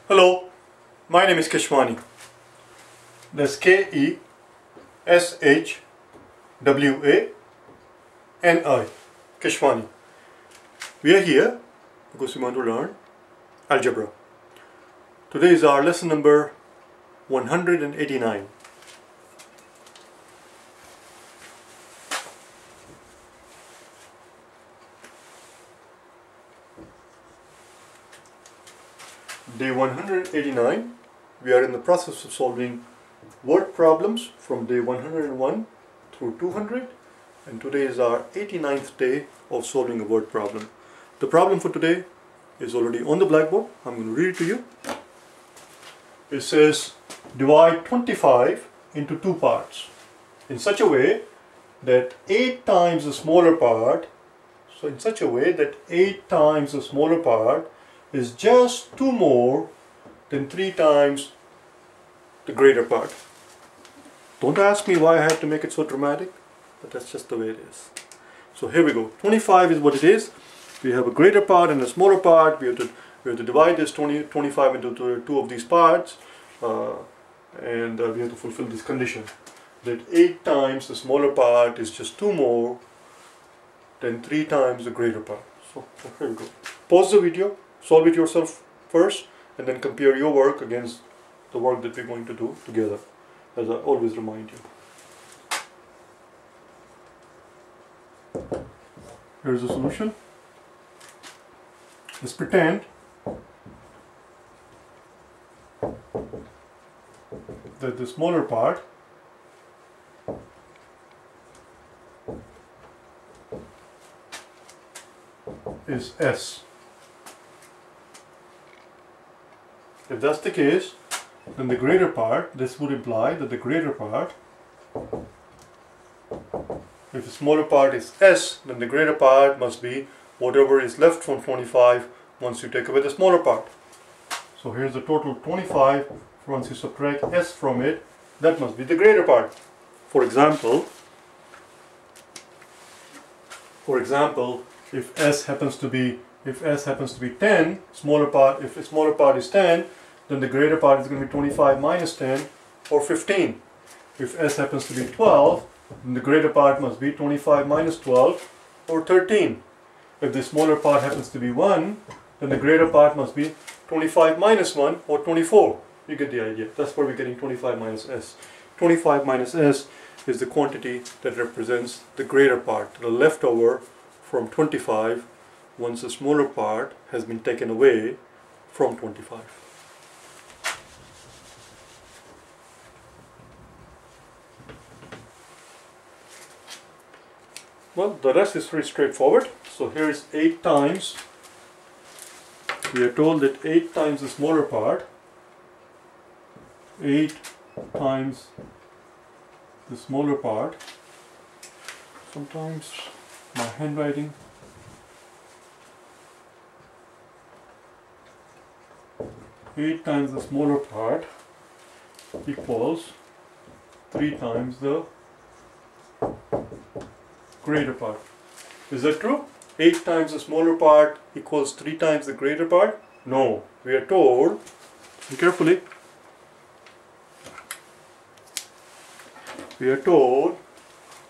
Hello, my name is Keshwani. That's Keshwani. Keshwani. We are here because we want to learn algebra. Today is our lesson number 189. Day 189, we are in the process of solving word problems from day 101 through 200, and today is our 89th day of solving a word problem. The problem for today is already on the blackboard. I'm going to read it to you. It says, divide 25 into two parts in such a way that 8 times the smaller part, is just 2 more than 3 times the greater part. Don't ask me why I had to make it so dramatic, but that's just the way it is. So here we go. 25 is what it is. We have a greater part and a smaller part. We have to divide this 25 into two of these parts, and we have to fulfill this condition that 8 times the smaller part is just 2 more than 3 times the greater part. So here we go. Pause the video. Solve it yourself first, and then compare your work against the work that we're going to do together, as I always remind you. Here's the solution. Let's pretend that the smaller part is S. If that's the case, then the greater part, this would imply that the greater part, if the smaller part is S, then the greater part must be whatever is left from 25 once you take away the smaller part. So here's the total 25. Once you subtract S from it, that must be the greater part. For example, if S happens to be 10, if the smaller part is 10, then the greater part is going to be 25 minus 10, or 15. If S happens to be 12, then the greater part must be 25 minus 12, or 13. If the smaller part happens to be 1, then the greater part must be 25 minus 1, or 24. You get the idea. That's where we're getting 25 minus S. 25 minus S is the quantity that represents the greater part, the leftover from 25 once the smaller part has been taken away from 25. Well, the rest is pretty straightforward. So here is 8 times. We are told that 8 times the smaller part, 8 times the smaller part. Sometimes my handwriting, 8 times the smaller part equals 3 times the greater part. Is that true? 8 times the smaller part equals 3 times the greater part? No. We are told, listen carefully, we are told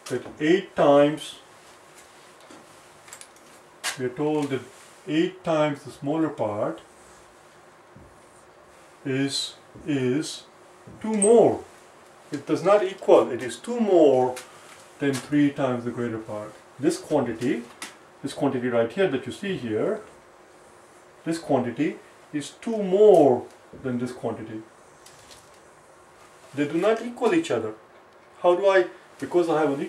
that 8 times the smaller part is 2 more. It does not equal, it is 2 more than 3 times the greater part. This quantity right here that you see here, this quantity is 2 more than this quantity. They do not equal each other. How do I, because we have an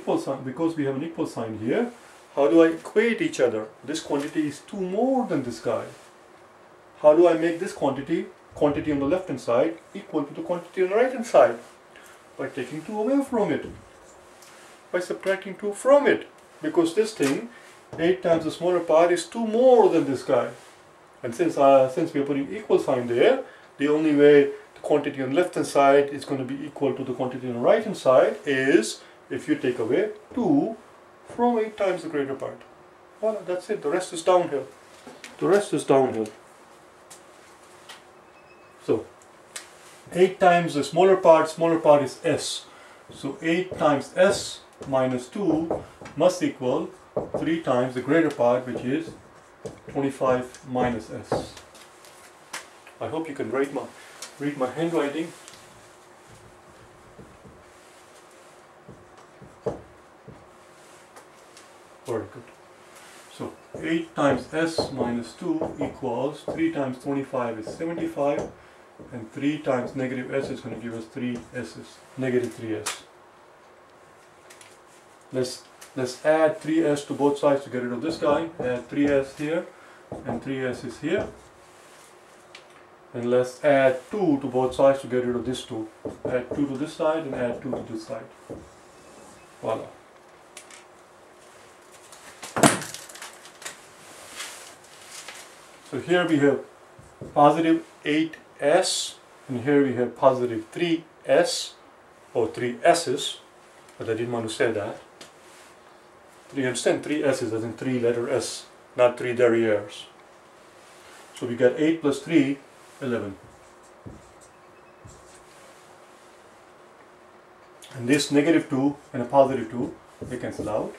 equal sign here, how do I equate each other? This quantity is 2 more than this guy. How do I make this quantity on the left hand side equal to the quantity on the right hand side? By taking 2 away from it. By subtracting 2 from it. Because this thing, 8 times the smaller part, is 2 more than this guy. And since we are putting equal sign there, the only way the quantity on the left hand side is going to be equal to the quantity on the right hand side is if you take away 2 from 8 times the greater part. Well, that's it. The rest is downhill. The rest is downhill. 8 times the smaller part is s. So 8 times s minus 2 must equal 3 times the greater part, which is 25 minus s. I hope you can read my handwriting. Very good. So 8 times s minus 2 equals 3 times 25 is 75, and 3 times negative s is going to give us 3 s's, negative 3s. Let's add 3s to both sides to get rid of this guy. Add 3s here, and 3s is here. And let's add 2 to both sides to get rid of this 2. Add 2 to this side and add 2 to this side. Voila. So here we have positive 8s, and here we have positive 3s, or 3 s's, but I didn't want to say that. You understand, 3 s's as in 3 letter s, not 3 derrieres. So we get 8 plus 3, 11. And this negative 2 and a positive 2, they cancel out.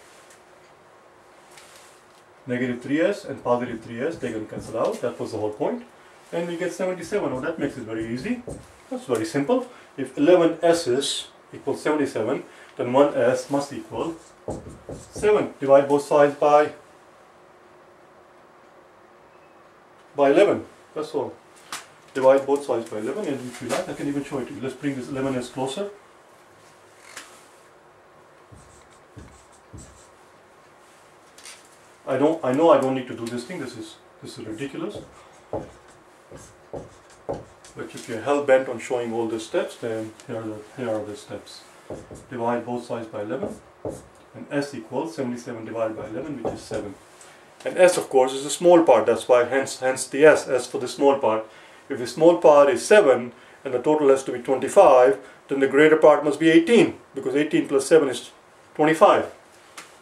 Negative 3s and positive 3s, they're going to cancel out. That was the whole point. And we get 77. Oh, that makes it very easy. That's very simple. If 11 s's equals 77, then 1 s must equal 7. Divide both sides by 11. That's all. Divide both sides by 11, and if you like, I can even show it to you. Let's bring this 11s closer. I know I don't need to do this thing. This is ridiculous. But if you're hell bent on showing all the steps, then here are the steps. Divide both sides by 11, and s equals 77 divided by 11, which is 7. And s, of course, is a small part. That's why hence the s for the small part. If the small part is 7 and the total has to be 25, then the greater part must be 18, because 18 plus 7 is 25.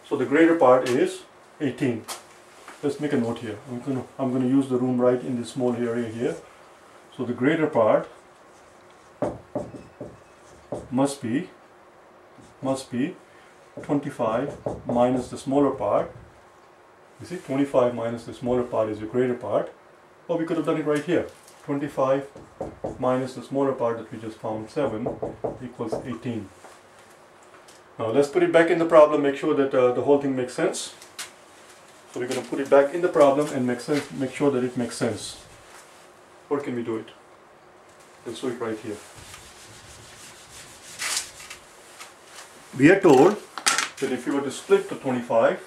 So the greater part is 18. Let's make a note here. I'm going to use the room right in this small area here. So the greater part must be 25 minus the smaller part. You see, 25 minus the smaller part is the greater part. Or we could have done it right here. 25 minus the smaller part that we just found, 7, equals 18. Now let's put it back in the problem, make sure that the whole thing makes sense. So we're going to put it back in the problem and make sure that it makes sense. Where can we do it? Let's do it right here. We are told that if you were to split the 25,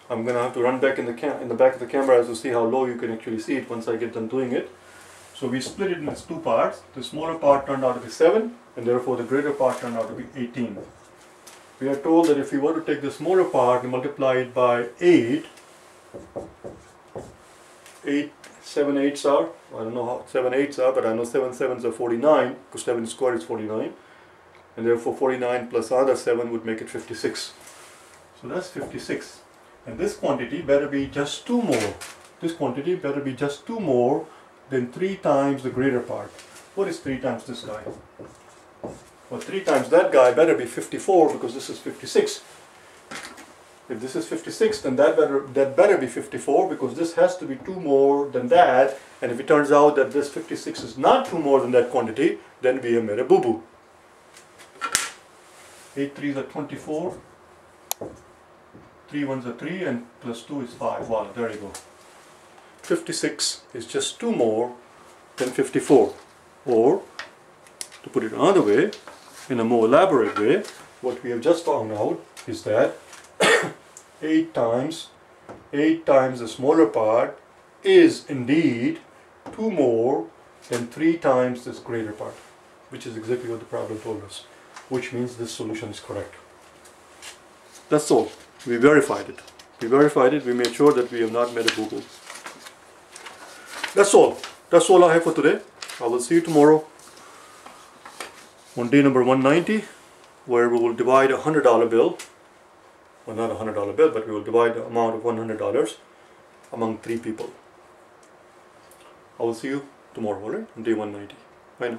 I'm going to have to run back in the back of the camera to see how low you can actually see it once I get done doing it. So we split it in its 2 parts. The smaller part turned out to be 7, and therefore the greater part turned out to be 18. We are told that if we were to take the smaller part and multiply it by 8, 7 8s are, I don't know how 7 8s are, but I know 7 7s are 49, because 7 squared is 49. And therefore 49 plus another 7 would make it 56. So that's 56. And this quantity better be just 2 more. This quantity better be just 2 more than 3 times the greater part. What is 3 times this guy? Well, 3 times that guy better be 54, because this is 56. If this is 56, then that better be 54, because this has to be 2 more than that. And if it turns out that this 56 is not 2 more than that quantity, then we have made a boo-boo. 8 3s are 24. 3 1s are 3, and plus 2 is 5. Wow, there you go. 56 is just 2 more than 54. Or, to put it another way, in a more elaborate way, what we have just found out is that 8 times the smaller part is indeed 2 more than 3 times this greater part, which is exactly what the problem told us, which means this solution is correct. That's all. We verified it. We made sure that we have not made a boo-boo. That's all. That's all I have for today. I will see you tomorrow on day number 190, where we will divide a $100 bill. Well, not a $100 bill, but we will divide the amount of $100 among 3 people. I will see you tomorrow, alright? On day 190. Bye now.